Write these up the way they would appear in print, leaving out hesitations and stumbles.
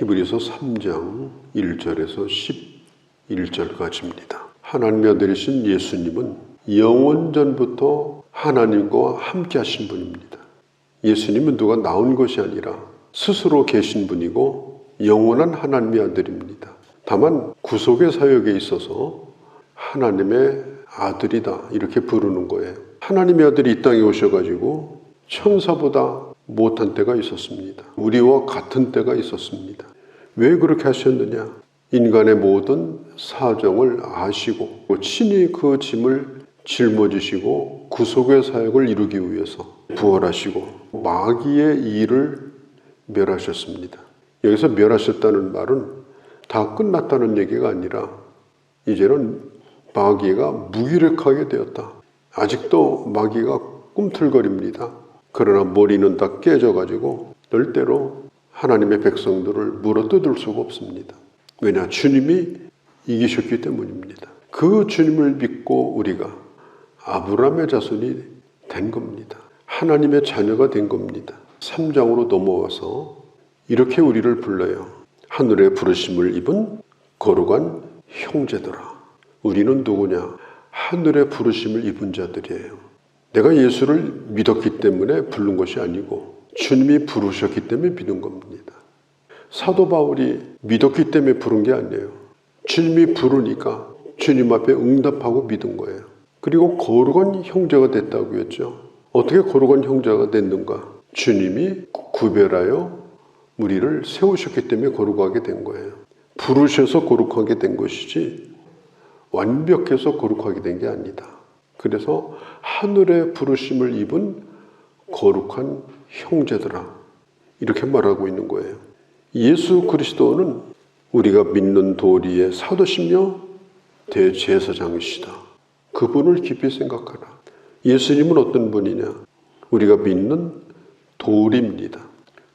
히브리서 3장 1절에서 11절까지입니다. 하나님의 아들이신 예수님은 영원전부터 하나님과 함께 하신 분입니다. 예수님은 누가 낳은 것이 아니라 스스로 계신 분이고 영원한 하나님의 아들입니다. 다만 구속의 사역에 있어서 하나님의 아들이다 이렇게 부르는 거예요. 하나님의 아들이 이 땅에 오셔가지고 천사보다 못한 때가 있었습니다. 우리와 같은 때가 있었습니다. 왜 그렇게 하셨느냐? 인간의 모든 사정을 아시고 친히 그 짐을 짊어지시고 구속의 사역을 이루기 위해서 부활하시고 마귀의 일을 멸하셨습니다. 여기서 멸하셨다는 말은 다 끝났다는 얘기가 아니라 이제는 마귀가 무기력하게 되었다. 아직도 마귀가 꿈틀거립니다. 그러나 머리는 다 깨져가지고 절대로 하나님의 백성들을 물어뜯을 수가 없습니다. 왜냐? 주님이 이기셨기 때문입니다. 그 주님을 믿고 우리가 아브라함의 자손이 된 겁니다. 하나님의 자녀가 된 겁니다. 3장으로 넘어와서 이렇게 우리를 불러요. 하늘의 부르심을 입은 거룩한 형제들아. 우리는 누구냐? 하늘의 부르심을 입은 자들이에요. 내가 예수를 믿었기 때문에 부른 것이 아니고 주님이 부르셨기 때문에 믿은 겁니다. 사도 바울이 믿었기 때문에 부른 게 아니에요. 주님이 부르니까 주님 앞에 응답하고 믿은 거예요. 그리고 거룩한 형제가 됐다고 했죠. 어떻게 거룩한 형제가 됐는가? 주님이 구별하여 우리를 세우셨기 때문에 거룩하게 된 거예요. 부르셔서 거룩하게 된 것이지 완벽해서 거룩하게 된 게 아니다. 그래서 하늘의 부르심을 입은 거룩한 형제들아 이렇게 말하고 있는 거예요. 예수 그리스도는 우리가 믿는 도리의 사도시며 대제사장이시다. 그분을 깊이 생각하라. 예수님은 어떤 분이냐? 우리가 믿는 도리입니다.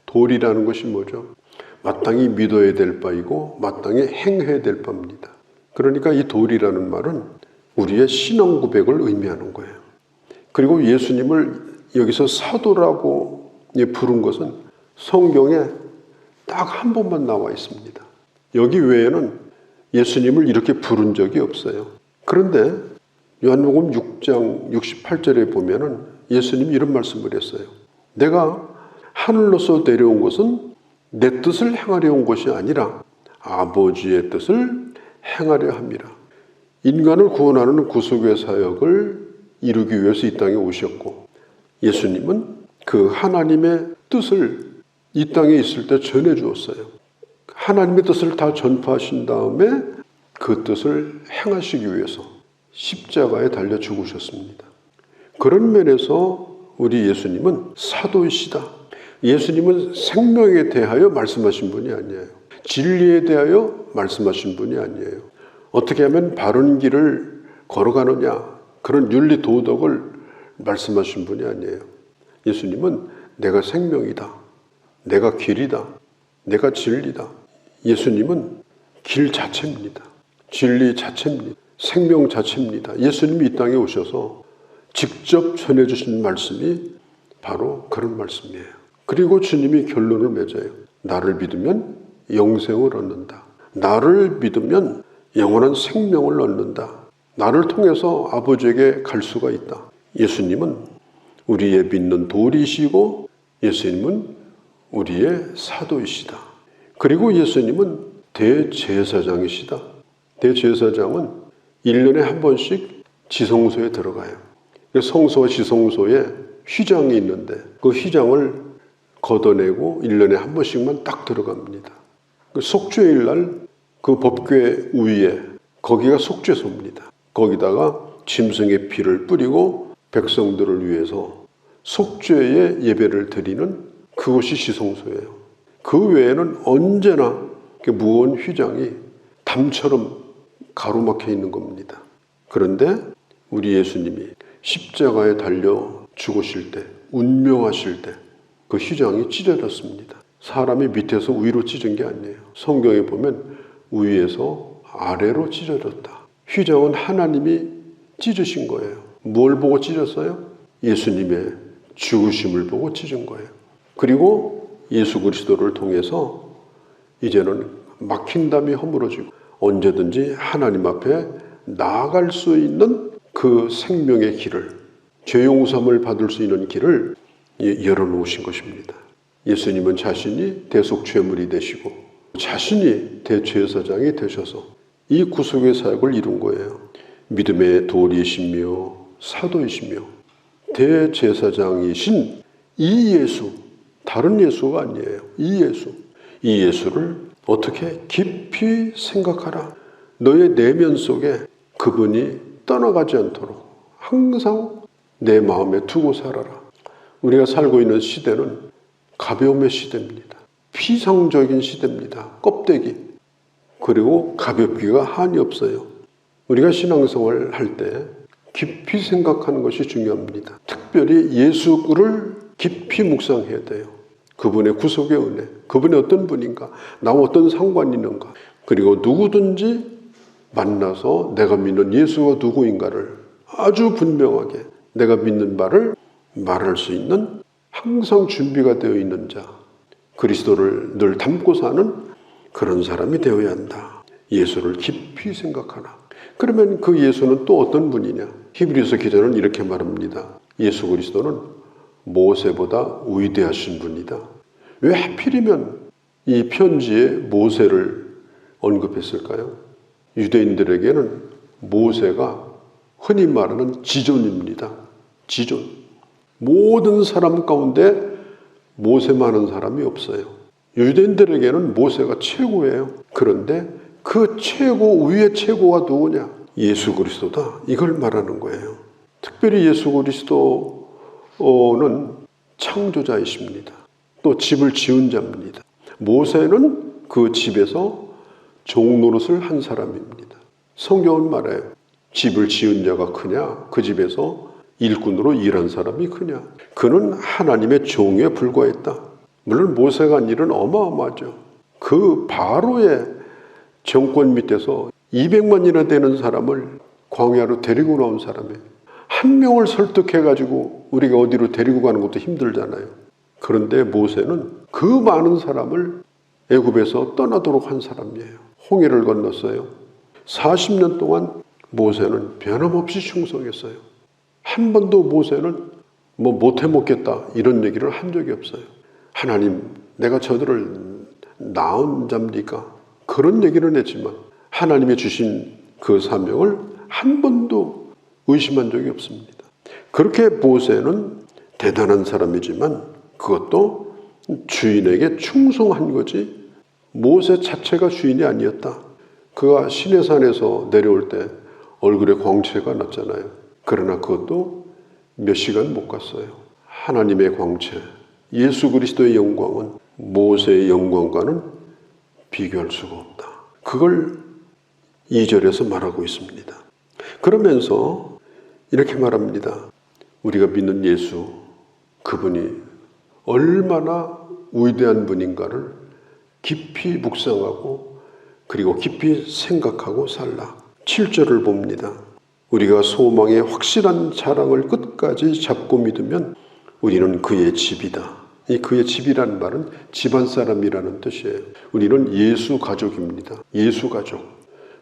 도리라는 것이 뭐죠? 마땅히 믿어야 될 바이고 마땅히 행해야 될 바입니다. 그러니까 이 도리라는 말은 우리의 신앙 고백을 의미하는 거예요. 그리고 예수님을 여기서 사도라고 부른 것은 성경에 딱 한 번만 나와 있습니다. 여기 외에는 예수님을 이렇게 부른 적이 없어요. 그런데 요한복음 6장 68절에 보면은 예수님이 이런 말씀을 했어요. 내가 하늘로서 내려온 것은 내 뜻을 행하려 온 것이 아니라 아버지의 뜻을 행하려 함이라. 인간을 구원하는 구속의 사역을 이루기 위해서 이 땅에 오셨고 예수님은 그 하나님의 뜻을 이 땅에 있을 때 전해주었어요. 하나님의 뜻을 다 전파하신 다음에 그 뜻을 행하시기 위해서 십자가에 달려 죽으셨습니다. 그런 면에서 우리 예수님은 사도이시다. 예수님은 생명에 대하여 말씀하신 분이 아니에요. 진리에 대하여 말씀하신 분이 아니에요. 어떻게 하면 바른 길을 걸어가느냐 그런 윤리 도덕을 말씀하신 분이 아니에요. 예수님은 내가 생명이다. 내가 길이다. 내가 진리다. 예수님은 길 자체입니다. 진리 자체입니다. 생명 자체입니다. 예수님이 이 땅에 오셔서 직접 전해주신 말씀이 바로 그런 말씀이에요. 그리고 주님이 결론을 맺어요. 나를 믿으면 영생을 얻는다. 나를 믿으면 영원한 생명을 얻는다. 나를 통해서 아버지에게 갈 수가 있다. 예수님은 우리의 믿는 도리시고 예수님은 우리의 사도이시다. 그리고 예수님은 대제사장이시다. 대제사장은 1년에 한 번씩 지성소에 들어가요. 성소와 지성소에 휘장이 있는데 그 휘장을 걷어내고 1년에 한 번씩만 딱 들어갑니다. 그 속죄일 날 그 법궤 위에 거기가 속죄소입니다. 거기다가 짐승의 피를 뿌리고 백성들을 위해서 속죄의 예배를 드리는 그것이 지성소예요. 그 외에는 언제나 무거운 휘장이 담처럼 가로막혀 있는 겁니다. 그런데 우리 예수님이 십자가에 달려 죽으실 때, 운명하실 때 그 휘장이 찢어졌습니다. 사람이 밑에서 위로 찢은 게 아니에요. 성경에 보면 위에서 아래로 찢어졌다. 휘장은 하나님이 찢으신 거예요. 뭘 보고 찢었어요? 예수님의 죽으심을 보고 찢은 거예요. 그리고 예수 그리스도를 통해서 이제는 막힌 담이 허물어지고 언제든지 하나님 앞에 나아갈 수 있는 그 생명의 길을, 죄 용서함을 받을 수 있는 길을 열어놓으신 것입니다. 예수님은 자신이 대속죄물이 되시고 자신이 대제사장이 되셔서 이 구속의 사역을 이룬 거예요. 믿음의 도리이시며 사도이시며 대제사장이신 이 예수, 다른 예수가 아니에요. 이 예수를 어떻게 깊이 생각하라. 너의 내면 속에 그분이 떠나가지 않도록 항상 내 마음에 두고 살아라. 우리가 살고 있는 시대는 가벼움의 시대입니다. 피상적인 시대입니다. 껍데기. 그리고 가볍기가 한이 없어요. 우리가 신앙생활을 할 때 깊이 생각하는 것이 중요합니다. 특별히 예수를 깊이 묵상해야 돼요. 그분의 구속의 은혜, 그분이 어떤 분인가, 나와 어떤 상관이 있는가, 그리고 누구든지 만나서 내가 믿는 예수가 누구인가를 아주 분명하게 내가 믿는 바를 말할 수 있는 항상 준비가 되어 있는 자, 그리스도를 늘 담고 사는 그런 사람이 되어야 한다. 예수를 깊이 생각하라. 그러면 그 예수는 또 어떤 분이냐? 히브리서 기자는 이렇게 말합니다. 예수 그리스도는 모세보다 위대하신 분이다. 왜 하필이면 이 편지에 모세를 언급했을까요? 유대인들에게는 모세가 흔히 말하는 지존입니다. 지존. 모든 사람 가운데 모세만한 사람이 없어요. 유대인들에게는 모세가 최고예요. 그런데 그 최고 위의 최고가 누구냐? 예수 그리스도다. 이걸 말하는 거예요. 특별히 예수 그리스도는 창조자이십니다. 또 집을 지은 자입니다. 모세는 그 집에서 종노릇을 한 사람입니다. 성경은 말해요. 집을 지은 자가 크냐? 그 집에서 일꾼으로 일한 사람이 크냐? 그는 하나님의 종에 불과했다. 물론 모세가 한 일은 어마어마하죠. 그 바로의 정권 밑에서 200만이나 되는 사람을 광야로 데리고 나온 사람이에요. 한 명을 설득해가지고 우리가 어디로 데리고 가는 것도 힘들잖아요. 그런데 모세는 그 많은 사람을 애굽에서 떠나도록 한 사람이에요. 홍해를 건넜어요. 40년 동안 모세는 변함없이 충성했어요. 한 번도 모세는 못해 먹겠다 이런 얘기를 한 적이 없어요. 하나님, 내가 저들을 낳은 자입니까? 그런 얘기는 했지만 하나님이 주신 그 사명을 한 번도 의심한 적이 없습니다. 그렇게 모세는 대단한 사람이지만 그것도 주인에게 충성한 거지 모세 자체가 주인이 아니었다. 그가 시내산에서 내려올 때 얼굴에 광채가 났잖아요. 그러나 그것도 몇 시간 못 갔어요. 하나님의 광채, 예수 그리스도의 영광은 모세의 영광과는 비교할 수가 없다. 그걸 2절에서 말하고 있습니다. 그러면서 이렇게 말합니다. 우리가 믿는 예수, 그분이 얼마나 위대한 분인가를 깊이 묵상하고 그리고 깊이 생각하고 살라. 7절을 봅니다. 우리가 소망의 확실한 자랑을 끝까지 잡고 믿으면 우리는 그의 집이다. 이 그의 집이라는 말은 집안 사람이라는 뜻이에요. 우리는 예수 가족입니다. 예수 가족.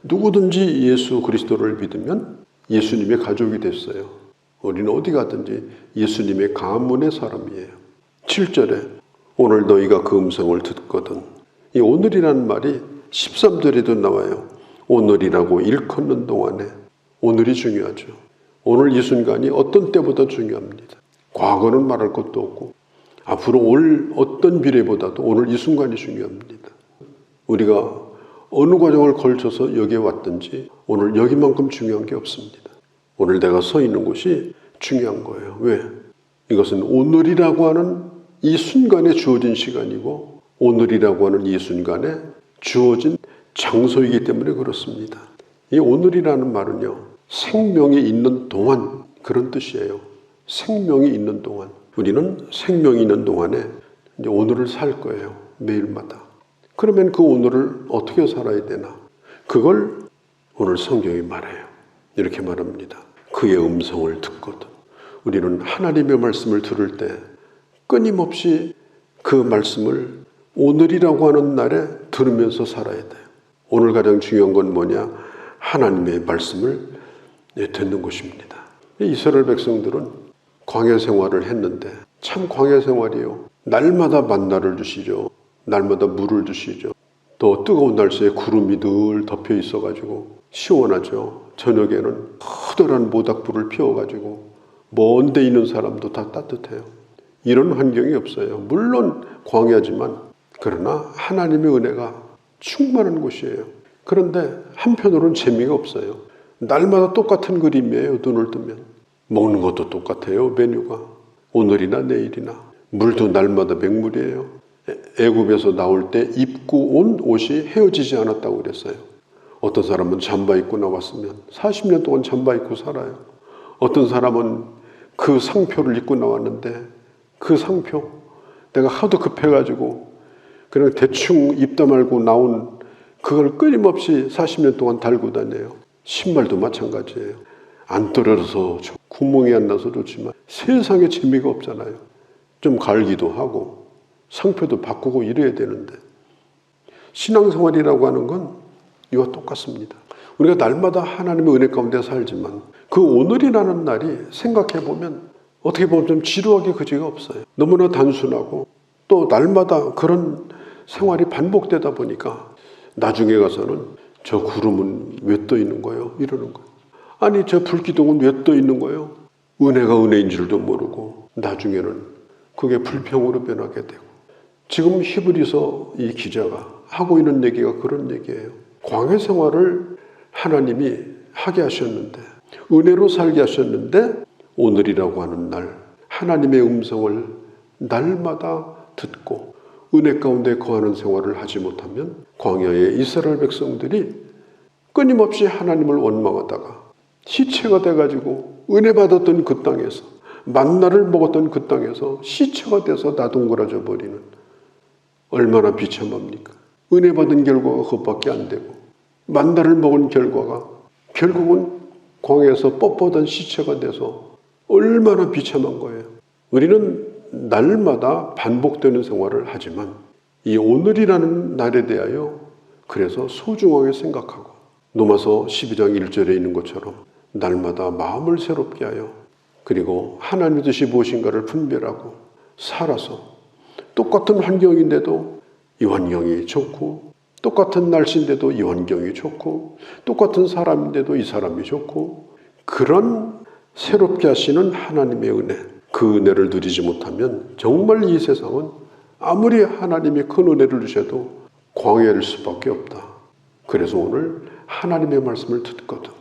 누구든지 예수 그리스도를 믿으면 예수님의 가족이 됐어요. 우리는 어디 가든지 예수님의 가문의 사람이에요. 7절에 오늘 너희가 그 음성을 듣거든. 이 오늘이라는 말이 13절에도 나와요. 오늘이라고 일컫는 동안에 오늘이 중요하죠. 오늘 이 순간이 어떤 때보다 중요합니다. 과거는 말할 것도 없고 앞으로 올 어떤 미래보다도 오늘 이 순간이 중요합니다. 우리가 어느 과정을 걸쳐서 여기에 왔든지 오늘 여기만큼 중요한 게 없습니다. 오늘 내가 서 있는 곳이 중요한 거예요. 왜? 이것은 오늘이라고 하는 이 순간에 주어진 시간이고 오늘이라고 하는 이 순간에 주어진 장소이기 때문에 그렇습니다. 이 오늘이라는 말은요, 생명이 있는 동안 그런 뜻이에요. 생명이 있는 동안. 우리는 생명이 있는 동안에 이제 오늘을 살 거예요. 매일마다. 그러면 그 오늘을 어떻게 살아야 되나? 그걸 오늘 성경이 말해요. 이렇게 말합니다. 그의 음성을 듣거든. 우리는 하나님의 말씀을 들을 때 끊임없이 그 말씀을 오늘이라고 하는 날에 들으면서 살아야 돼요. 오늘 가장 중요한 건 뭐냐? 하나님의 말씀을 듣는 것입니다. 이스라엘 백성들은 광야 생활을 했는데 참 광야 생활이요. 날마다 만나를 주시죠. 날마다 물을 주시죠. 또 뜨거운 날씨에 구름이 늘 덮여 있어가지고 시원하죠. 저녁에는 커다란 모닥불을 피워가지고 먼 데 있는 사람도 다 따뜻해요. 이런 환경이 없어요. 물론 광야지만 그러나 하나님의 은혜가 충만한 곳이에요. 그런데 한편으로는 재미가 없어요. 날마다 똑같은 그림이에요. 눈을 뜨면 먹는 것도 똑같아요. 메뉴가 오늘이나 내일이나 물도 날마다 맹물이에요. 애굽에서 나올 때 입고 온 옷이 헤어지지 않았다고 그랬어요. 어떤 사람은 잠바 입고 나왔으면 40년 동안 잠바 입고 살아요. 어떤 사람은 그 상표를 입고 나왔는데 그 상표 내가 하도 급해가지고 그냥 대충 입다 말고 나온 그걸 끊임없이 40년 동안 달고 다녀요. 신발도 마찬가지예요. 안 떨어져서 구멍이 안 나서 좋지만 세상에 재미가 없잖아요. 좀 갈기도 하고 상표도 바꾸고 이래야 되는데 신앙생활이라고 하는 건 이와 똑같습니다. 우리가 날마다 하나님의 은혜 가운데 살지만 그 오늘이라는 날이 생각해보면 어떻게 보면 좀 지루하게 그지가 없어요. 너무나 단순하고 또 날마다 그런 생활이 반복되다 보니까 나중에 가서는 저 구름은 왜 떠 있는 거예요? 이러는 거예요. 아니 저 불기둥은 왜 떠 있는 거예요? 은혜가 은혜인 줄도 모르고 나중에는 그게 불평으로 변하게 되고 지금 히브리서 이 기자가 하고 있는 얘기가 그런 얘기예요. 광야 생활을 하나님이 하게 하셨는데 은혜로 살게 하셨는데 오늘이라고 하는 날 하나님의 음성을 날마다 듣고 은혜 가운데 거하는 생활을 하지 못하면 광야의 이스라엘 백성들이 끊임없이 하나님을 원망하다가 시체가 돼가지고 은혜 받았던 그 땅에서 만나를 먹었던 그 땅에서 시체가 돼서 나동그라져 버리는 얼마나 비참합니까? 은혜 받은 결과가 그것밖에 안 되고 만나를 먹은 결과가 결국은 광야에서 뻣뻣한 시체가 돼서 얼마나 비참한 거예요. 우리는 날마다 반복되는 생활을 하지만 이 오늘이라는 날에 대하여 그래서 소중하게 생각하고 로마서 12장 1절에 있는 것처럼 날마다 마음을 새롭게 하여 그리고 하나님의 뜻이 무엇인가를 분별하고 살아서 똑같은 환경인데도 이 환경이 좋고 똑같은 날씨인데도 이 환경이 좋고 똑같은 사람인데도 이 사람이 좋고 그런 새롭게 하시는 하나님의 은혜 그 은혜를 누리지 못하면 정말 이 세상은 아무리 하나님이 큰 은혜를 주셔도 광야일 수밖에 없다. 그래서 오늘 하나님의 말씀을 듣거든.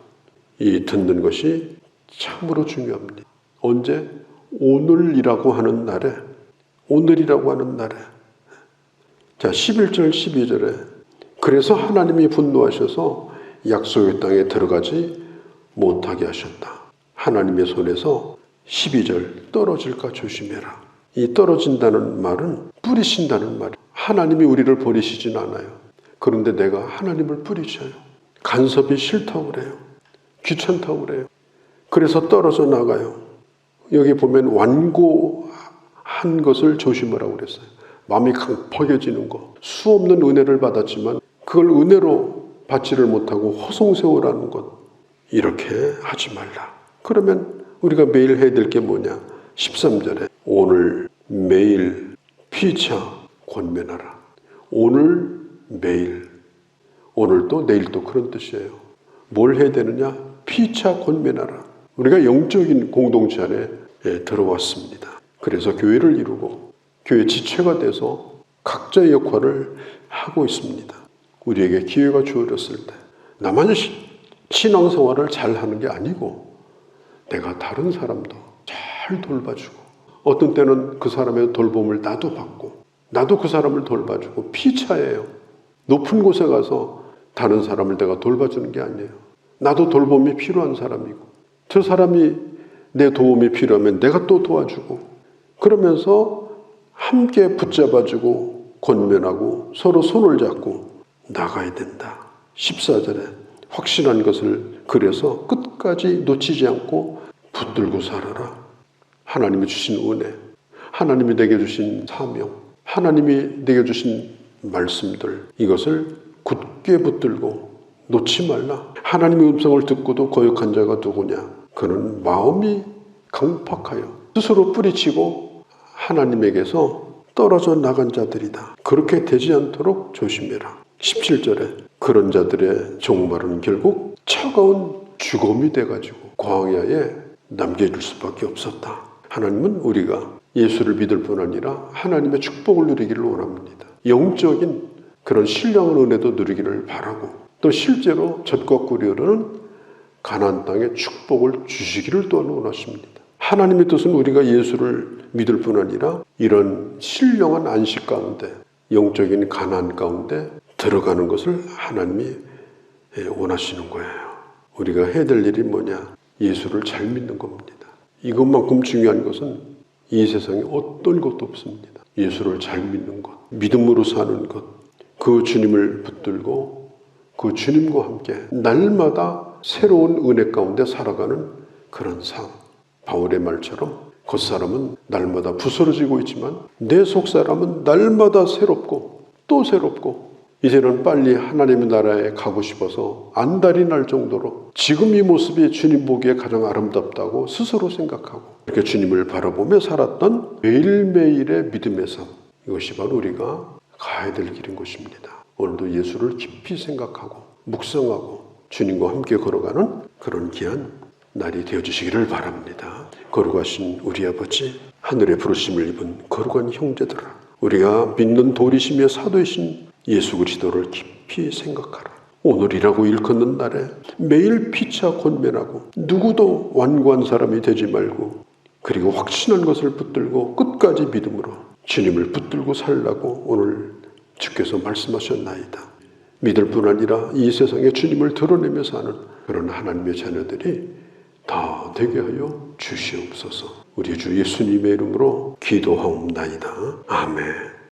이 듣는 것이 참으로 중요합니다. 언제? 오늘이라고 하는 날에 오늘이라고 하는 날에 자 11절 12절에 그래서 하나님이 분노하셔서 약속의 땅에 들어가지 못하게 하셨다. 하나님의 손에서 12절 떨어질까 조심해라. 이 떨어진다는 말은 뿌리신다는 말이에요. 하나님이 우리를 버리시진 않아요. 그런데 내가 하나님을 뿌리쳐요. 간섭이 싫다고 그래요. 귀찮다고 그래요. 그래서 떨어져 나가요. 여기 보면 완고한 것을 조심하라고 그랬어요. 마음이 강팍해지는 것. 수없는 은혜를 받았지만 그걸 은혜로 받지를 못하고 허송세월하는 것. 이렇게 하지 말라. 그러면 우리가 매일 해야 될 게 뭐냐? 13절에 오늘 매일 피차 권면하라. 오늘 매일 오늘도 내일도 그런 뜻이에요. 뭘 해야 되느냐? 피차 권면하라. 우리가 영적인 공동체 안에 들어왔습니다. 그래서 교회를 이루고 교회 지체가 돼서 각자의 역할을 하고 있습니다. 우리에게 기회가 주어졌을 때 나만 신앙생활을 잘하는 게 아니고 내가 다른 사람도 잘 돌봐주고 어떤 때는 그 사람의 돌봄을 나도 받고 나도 그 사람을 돌봐주고 피차예요. 높은 곳에 가서 다른 사람을 내가 돌봐주는 게 아니에요. 나도 돌봄이 필요한 사람이고 저 사람이 내 도움이 필요하면 내가 또 도와주고 그러면서 함께 붙잡아주고 권면하고 서로 손을 잡고 나가야 된다. 14절에 확신한 것을 그래서 끝까지 놓치지 않고 붙들고 살아라. 하나님이 주신 은혜, 하나님이 내게 주신 사명, 하나님이 내게 주신 말씀들, 이것을 굳게 붙들고 놓지 말라. 하나님의 음성을 듣고도 거역한 자가 누구냐? 그는 마음이 강팍하여 스스로 뿌리치고 하나님에게서 떨어져 나간 자들이다. 그렇게 되지 않도록 조심해라. 17절에 그런 자들의 종말은 결국 차가운 죽음이 돼가지고 광야에 남겨질 수밖에 없었다. 하나님은 우리가 예수를 믿을 뿐 아니라 하나님의 축복을 누리기를 원합니다. 영적인 그런 신령한 은혜도 누리기를 바라고 또 실제로 젖과 꿀이 흐르는 가나안 땅의 축복을 주시기를 또한 원하십니다. 하나님의 뜻은 우리가 예수를 믿을 뿐 아니라 이런 신령한 안식 가운데, 영적인 가나안 가운데 들어가는 것을 하나님이 원하시는 거예요. 우리가 해야 될 일이 뭐냐? 예수를 잘 믿는 겁니다. 이것만큼 중요한 것은 이 세상에 어떤 것도 없습니다. 예수를 잘 믿는 것, 믿음으로 사는 것, 그 주님을 붙들고 그 주님과 함께 날마다 새로운 은혜 가운데 살아가는 그런 삶. 바울의 말처럼 겉사람은 날마다 부스러지고 있지만 내 속사람은 날마다 새롭고 또 새롭고 이제는 빨리 하나님의 나라에 가고 싶어서 안달이 날 정도로 지금 이 모습이 주님 보기에 가장 아름답다고 스스로 생각하고 이렇게 주님을 바라보며 살았던 매일매일의 믿음의 삶, 이것이 바로 우리가 가야 될 길인 것입니다. 오늘도 예수를 깊이 생각하고 묵상하고 주님과 함께 걸어가는 그런 귀한 날이 되어주시기를 바랍니다. 거룩하신 우리 아버지, 하늘의 부르심을 입은 거룩한 형제들아, 우리가 믿는 도리시며 사도이신 예수 그리스도를 깊이 생각하라. 오늘이라고 일컫는 날에 매일 피차 권면하고 누구도 완고한 사람이 되지 말고 그리고 확신한 것을 붙들고 끝까지 믿음으로 주님을 붙들고 살라고 오늘 주께서 말씀하셨나이다. 믿을 뿐 아니라 이 세상에 주님을 드러내며 사는 그런 하나님의 자녀들이 다 되게 하여 주시옵소서. 우리 주 예수님의 이름으로 기도하옵나이다. 아멘.